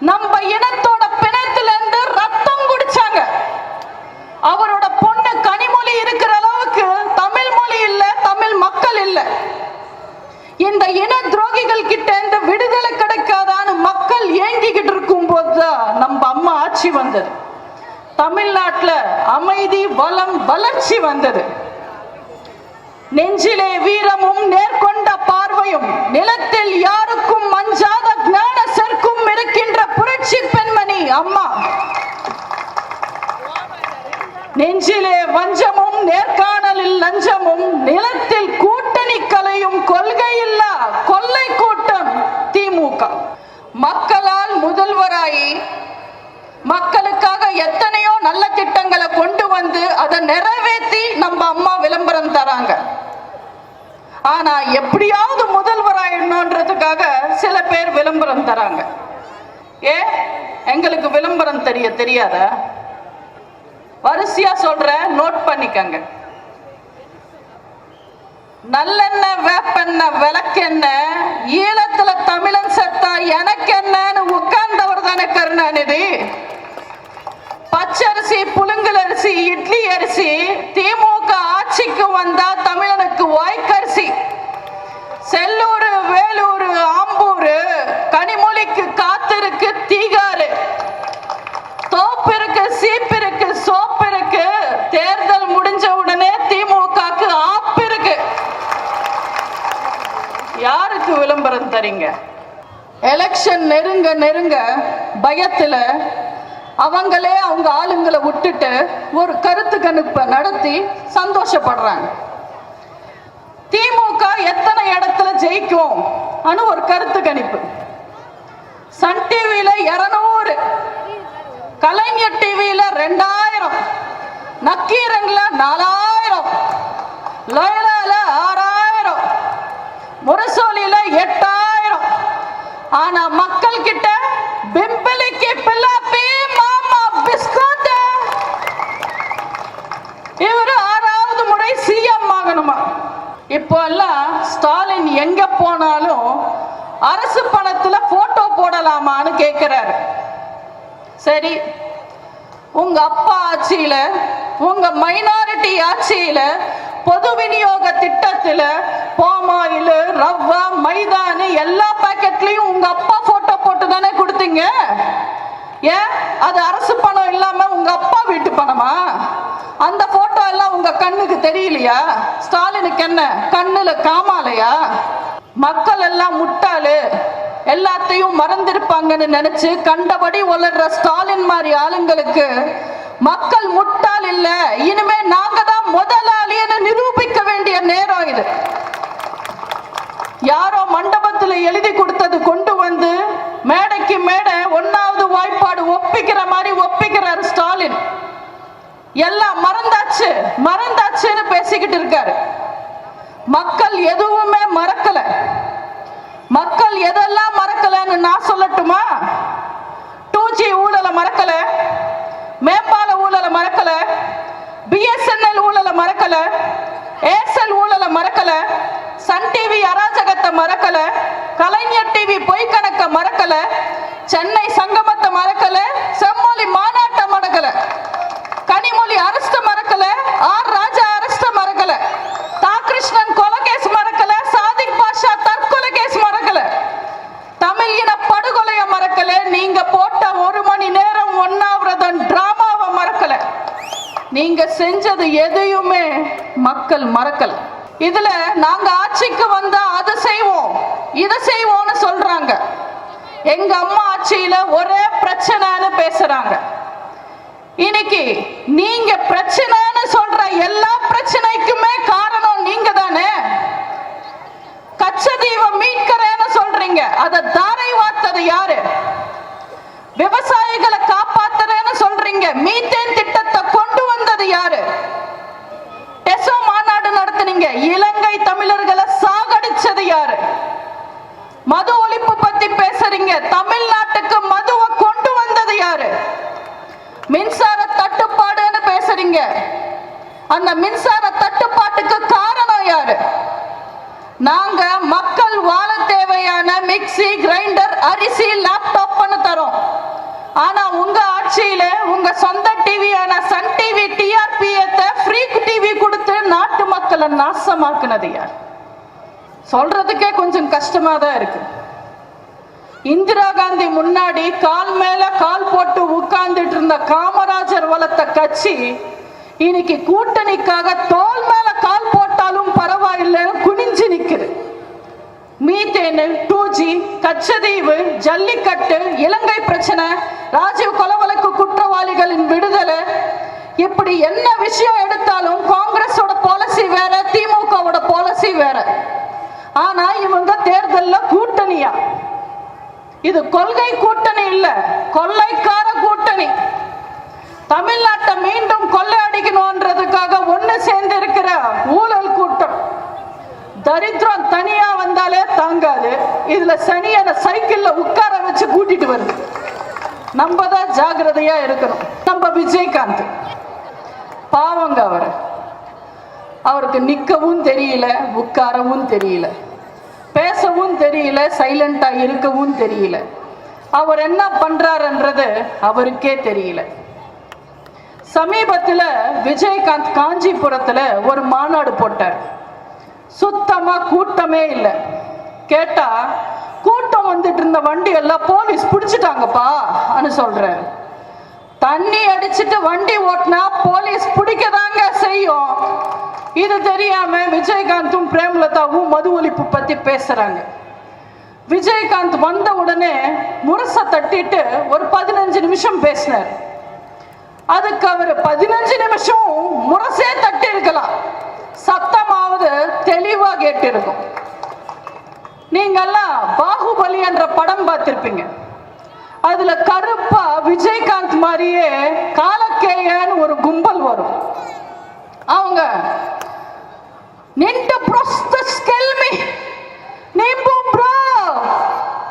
நம்ம இனத்தோட பிணத்துல இருந்து ரத்தம் குடிச்சாங்க. அவரோட பொண்ணு கனிமொழி இருக்கிற அளவுக்கு தமிழ் மொழி இல்ல, தமிழ் மக்கள் இல்ல. இந்த இன துரோகிகள் கிட்ட இருந்து விடுதலை கிடைக்காதான்னு மக்கள் ஏங்கிக்கிட்டு இருக்கும் போதுதான் நம்ம அம்மா ஆட்சி வந்தது. தமிழ்நாட்டுல அமைதி, வளம், வளர்ச்சி வந்தது. நெஞ்சிலே வீரமும் நேர்கொண்ட பார்வையும் நிலத்தில் யாருக்கும் மஞ்சாத ஞான செருக்கும் இருக்கின்ற புரட்சி பெண்மணி அம்மா. நெஞ்சிலே வஞ்சமும் நேர்காணலில் லஞ்சமும் நிலத்தில் கூட்டணி கலையும் கொள்கையில்லா கொள்ளை கூட்டம் திமுக. மக்களால் முதல்வராயி மக்களுக்காக எத்தனையோ நல்ல திட்டங்களை கொண்டு வந்து அதை நிறைவேற்றி நம்ம அம்மா விளம்பரம் தராங்க. ஆனா எப்படியாவது முதல்வராயிடணும்ன்றதுக்காக சில பேர் விளம்பரம் தராங்க. எங்களுக்கு விளம்பரம் தெரியாத? வரிசையா சொல்ற, நோட் பண்ணிக்கங்க. நல்லெண்ணெய், வேப்பெண்ணெய், விளக்கெண்ணெய், ஈழத்துல தமிழன் செத்தா எனக்கு என்னன்னு உட்கார்ந்தவர் தானே கருணாநிதி. பச்சரிசி, புழுங்கல் அரிசி, இட்லி அரிசி திமுக ஆட்சிக்கு வந்தா தமிழனுக்கு வாய்க்கரிசி. செல்லூர், வேலூர், ஆம்பூர், கனிமொழிக்கு காத்திருக்கு தீகாறு. தோப்பு இருக்கு, சீப்பு இருக்கு, சோப்பு இருக்கு. தேர்தல் முடிஞ்ச உடனே திமுகக்கு ஆப்பு இருக்கு. யாருக்கு விளம்பரம் தரீங்க? எலெக்ஷன் நெருங்க நெருங்க பயத்துல அவங்களே அவங்க ஆளுங்களை விட்டுட்டு ஒரு கருத்து கணிப்பை நடத்தி சந்தோஷப்படுறாங்க. திமுக எத்தனை இடத்துல ஜெயிக்கும் ஒரு கருத்து கணிப்பு. சன் டிவியில 200, கலைஞர் டிவியில 2000, நக்கீரன்ல 4000, லோயலால 6000, முரசொலியில 8000. ஆனா மக்கள் கிட்ட பிம்பிளிக்கு பிள்ளாப்பி மாமா பிஸ்கட். இவரு 6வது முறை சிஎம் ஆகணுமா? இப்போ எல்லாம் ஸ்டாலின் எங்க போனாலும் அரசு பணத்துல போட்டோ போடலாமான்னு கேட்கிறாரு. சரி, உங்க அப்பா ஆட்சியில, உங்க மைனாரிட்டி ஆட்சியில பொது விநியோக திட்டத்துல பாமாயில், ரவ்வா, மைதானு எல்லா பாக்கெட்லயும் உங்க அப்பா போட்டோ போட்டு தானே கொடுத்தீங்க. அது அரசு பணம் இல்லாம உங்க அப்பா வீட்டு பணமா? அந்த போட்டோ எல்லாம் உங்க கண்ணுக்கு தெரியலையா? ஸ்டாலினுக்கு என்ன கண்ணுல காமாலையா? மக்கள் எல்லாம் முட்டாளு, எல்லாத்தையும் மறந்திருப்பாங்கன்னு நினைச்சு கண்டபடி வளர்ற ஸ்டாலின் மாதிரி ஆளுங்களுக்கு மக்கள் முட்டாள் இல்ல, இனிமே நாங்க தான் முதலாளின்னு நிரூபிக்க வேண்டிய நேரம் இது. யாரோ மண்டபத்தில் எழுதி கொடுத்தது கொண்டு வந்து மேடைக்கு மேடை 1வது வாய்ப்பாடு ஒப்பிக்கிற மாதிரி ஒப்பிக்கிறார் ஸ்டாலின். எல்லாம் மறந்தாச்சு மறந்தாச்சுன்னு பேசிக்கிட்டு இருக்காரு. மக்கள் எதுவுமே மறக்கல. மக்கள் எதெல்லாம் மறக்கலன்னு நான் சொல்லட்டுமா? 2G ஊழலை மறக்கல, மேம்பால ஊழலை மறக்கல, BSNL ஊழலை மறக்கல, ஏர்செல் ஊழலை மறக்கல, சன் டிவி அராஜகத்தை மறக்கல, கலைஞர் டிவி பொய் கணக்க மறக்கல, சென்னை சங்கமத்தை மறக்கல, செம்மொழி மாநாட்டை மறக்கல, கனிமொழி அரஸ்ட மறக்கல, ஆர் ராஜா அரஸ்ட மறக்கல, தாகிருஷ்ணன் கொலை கேஸ் மறக்கல, சாதிக் பாஷா தற்கொலை கேஸ் மறக்கல, தமிழ் இன படுகொலையை மறக்கல, நீங்க போட்ட 1 மணி நேரம் உண்ணாவிரதம் டிராமாவை மறக்கல. நீங்க செஞ்சது எதையுமே மக்கள் மறக்கல. இதுல நாங்க ஆட்சிக்கு வந்தா அதை செய்வோம் இதை செய்வோம்னு சொல்றாங்க. எங்க அம்மா ஆட்சியில ஒரே பிரச்சனைன்னு பேசுறாங்க. இன்னைக்கு நீங்க பிரச்சனைன்னு சொல்ற எல்லா பிரச்சனைக்குமே காரணம் நீங்க தானே. கச்சதீவை மீட்கிறேன்னு சொல்றீங்க, அதை தாரை வார்த்தது யாரு? விவசாயிகளை காப்பாத்துறேன்னு சொல்றீங்க, மீத்தேன் திட்டத்தை கொண்டு வந்தது யாரு? டெசோ மாநாடு நடத்துனீங்க, இலங்கை தமிழர்களை சாகடிச்சது யாரு? மது ஒழிப்பு பத்தி பேசுறீங்க, தமிழ்நாட்டுக்கு மதுவை கொண்டு வந்தது யாரு? மின்சார தட்டுப்பாடுன்னு பேசுறீங்க, அந்த மின்சார தட்டுப்பாட்டுக்கு காரணம் யாரு? நாங்க மக்கள் வாழ தேவையான மிக்சி, கிரைண்டர், அரிசி, லேப்டாப் தரோம். ஆனா உங்க ஆட்சியில உங்க சொந்த டிவியான Sun TV TRP free TV கொடுத்து நாட்டு மக்களை நாசமாக்குனது யார்? சொல்றதுக்கே கொஞ்சம் கஷ்டமா தான் இருக்கு. இந்திரா காந்தி முன்னாடி கால் மேல கால் போட்டு உட்கார்ந்துட்டு இருந்த காமராஜர் வளர்த்த கட்சி இன்னைக்கு கூட்டணிக்காக தோல் மேல கால் போட்டாலும் பரவாயில்லைன்னு குனிஞ்சு நிக்குது. மீத்தேன், 2G, கச்சதீவு, ஜல்லிக்கட்டு, இலங்கை பிரச்சனை, ராஜீவ் கொலை வழக்கு குற்றவாளிகளின் விடுதலை, இப்படி என்ன விஷயம் எடுத்தாலும் காங்கிரஸோட பாலிசி வேற, திமுகவோட பாலிசி வேற. ஆனா இவங்க தேர்தல்ல கூட்டணியா? இது கொள்கை கூட்டணி இல்ல, கொள்ளைக்கார கூட்டணி. தமிழ்நாட்டை மீண்டும் கொள்ளையடிக்கணும்ன்றதுக்காக ஒண்ணு சேர்ந்து இருக்கிற ஊழல் கூட்டம். தரித்திரம் தனியா வந்தாலே தாங்காது, இதுல சனியான சைக்கிள்ல உட்கார வச்சு கூட்டிட்டு வருது. நம்ம தான் ஜாகிரதையா இருக்கணும். நம்ம விஜயகாந்த் பாவங்க, அவருக்கு நிக்கவும் தெரியல, உட்காரவும் தெரியல, பேசவும் தெரியல, சைலண்டா இருக்கவும் தெரியல. அவர் என்ன பண்றாருன்றது அவருக்கே தெரியல. சமீபத்தில் விஜயகாந்த் காஞ்சிபுரத்துல ஒரு மாநாடு போட்டார். சுத்தமா கூட்டமே இல்லை. கேட்டா கூட்டம் வந்துட்டு இருந்த வண்டி எல்லாம் போலீஸ் பிடிச்சிட்டாங்கப்பா சொல்றாரு. தண்ணி அடிச்சுட்டு வண்டி ஓட்டினா போலீஸ் பிடிக்கதாங்க செய்யும். இது தெரியாம விஜயகாந்தும் பிரேமலதாவும் மது ஒழிப்பு பத்தி பேசுறாங்க. விஜயகாந்த் வந்த உடனே முரச தட்டிட்டு ஒரு 15 நிமிஷம் பேசினார். அதுக்கு அவர் 15 நிமிஷம் முரசே தட்டி இருக்கலாம், சத்தமாவது தெளிவா கேட்டு இருக்கும். நீங்கெல்லாம் பாகுபலி என்ற படம் பார்த்திருப்பீங்க. அதுல கருப்பா விஜயகாந்த் மாதிரியே காலக்கேயன்னு ஒரு கும்பல் வரும். அவங்க நின்று ப்ரோஸ்தஸ் கெல்மி நிம்பு ப்ரோ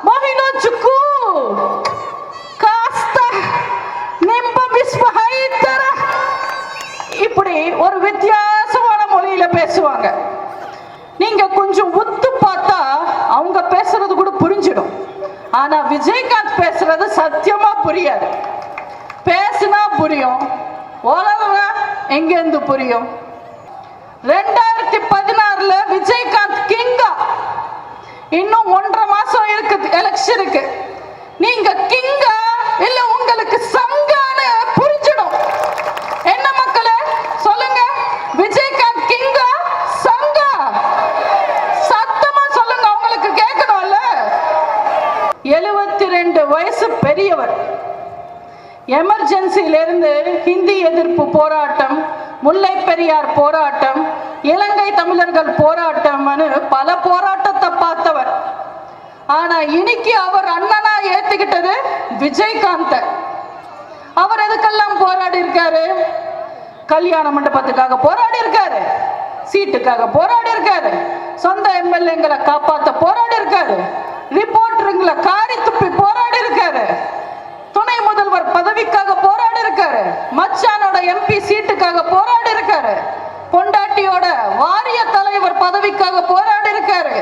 மஹினோ சுக்கு காஸ்த நிம்ப விஸ்வஹைதர, இப்படி ஒரு வித்தியாசமான மொழியில பேசுவாங்க. நீங்க கொஞ்சம் உத்து பார்த்தா அவங்க பேசுறது கூட புரிஞ்சிடும். ஆனா விஜயகாந்த் பேசுறது சத்தியமா புரியாது. பேசுனா புரியும், ஓலனா எங்க இருந்து புரியும்? 2016 விஜயகாந்த் கிங்கா. இன்னும் 1.5 மாசம் இருக்கு எலெக்ஷனுக்கு. நீங்க கிங்கா இல்ல உங்களுக்கு சங்கான்னு புரிஞ்சிடும். என்ன மக்களே சொல்லுங்க, விஜயகாந்த் கிங்கா சங்கா? சத்தமா சொல்லுங்க, உங்களுக்கு கேட்கணும்ல. 72 வயசு பெரியவர். எமர்ஜென்சியிலிருந்து ஹிந்தி எதிர்ப்பு போராட்டம், முல்லை பெரியார் போராட்டம், இலங்கை தமிழர்கள் போராட்டம், பல போராட்டத்தை பார்த்தவர். ஆனா இன்னைக்கு அவர் அண்ணனா ஏத்துக்கிட்டது விஜயகாந்த். அவர் எதுக்கெல்லாம் போராடி இருக்காரு? கல்யாண மண்டபத்துக்காக போராடி இருக்காரு, சீட்டுக்காக போராடி இருக்காரு, சொந்த எம்எல்ஏங்களை காப்பாத்த போராடி இருக்காரு, ரிப்போர்ட்டருங்களை காரி துப்பி போராடி இருக்காரு, துணை முதல்வர் பதவிக்காக போராடி இருக்காரு, மச்சானோட எம்பி சீட்டுக்காக போராடி இருக்காரு, பொண்டாட்டியோட வாரிய தலைவர் பதவிக்காக போராடி இருக்காரு.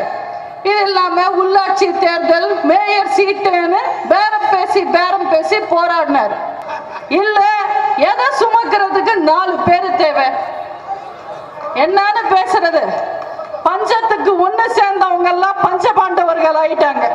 இது இல்லாம உள்ளாட்சி தேர்தல், மேயர் சீட்டுன்னு பேரம் பேசி போராடினார். இல்ல எதை சுமக்கிறதுக்கு 4 பேர் தேவை. என்னன்னு பேசுறது? பஞ்சத்துக்கு ஒண்ணு சேர்ந்தவங்க எல்லாம் பஞ்ச பாண்டவர்கள் ஆயிட்டாங்க.